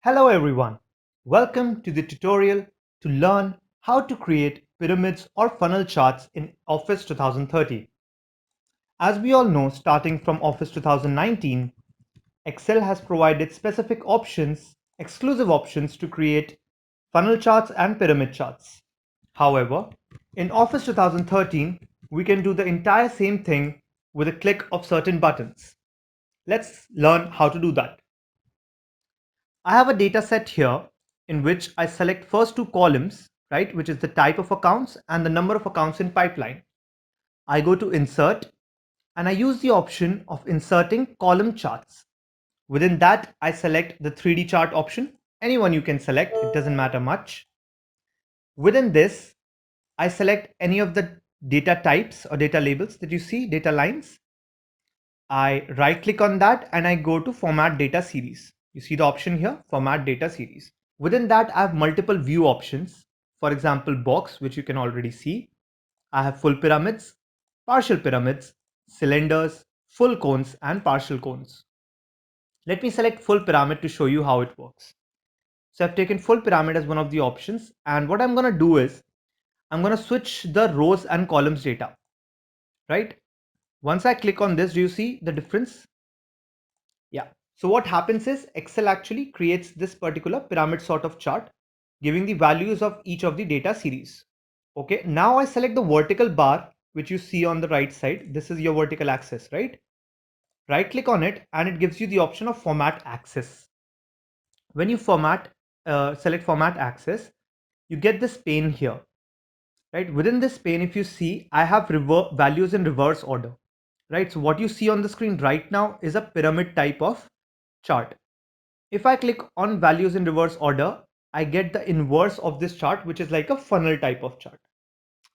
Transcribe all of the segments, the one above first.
Hello everyone, welcome to the tutorial to learn how to create pyramids or funnel charts in Office 2013. As we all know, starting from Office 2019, Excel has provided specific options, exclusive options to create funnel charts and pyramid charts. However, in Office 2013, we can do the entire same thing with a click of certain buttons. Let's learn how to do that. I have a data set here in which I select first two columns, right, which is the type of accounts and the number of accounts in pipeline. I go to insert and I use the option of inserting column charts. Within that, I select the 3D chart option. Anyone you can select, it doesn't matter much. Within this, I select any of the data types or data labels that you see, data lines. I right click on that and I go to format data series. You see the option here, format data series. Within that, I have multiple view options. For example, box, which you can already see. I have full pyramids, partial pyramids, cylinders, full cones, and partial cones. Let me select full pyramid to show you how it works. So I've taken full pyramid as one of the options. And what I'm going to do is I'm going to switch the rows and columns data, right? Once I click on this, do you see the difference? Yeah. So what happens is Excel actually creates this particular pyramid sort of chart, giving the values of each of the data series. Okay, now I select the vertical bar, which you see on the right side. This is your vertical axis, right? Right click on it and it gives you the option of format axis. When you select format axis, you get this pane here, right? Within this pane, if you see, I have values in reverse order, right? So what you see on the screen right now is a pyramid type of chart. If I click on values in reverse order, I get the inverse of this chart, which is like a funnel type of chart.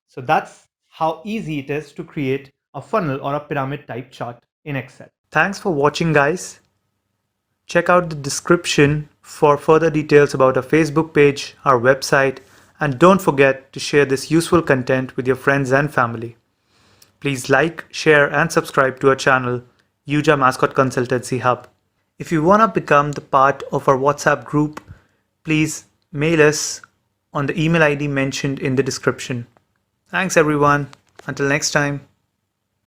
So that's how easy it is to create a funnel or a pyramid type chart in Excel. Thanks for watching, guys. Check out the description for further details about our Facebook page, our website, and don't forget to share this useful content with your friends and family. Please like, share, and subscribe to our channel, Yuja Mascot Consultancy Hub. If you want to become the part of our WhatsApp group, please mail us on the email ID mentioned in the description. Thanks everyone. Until next time.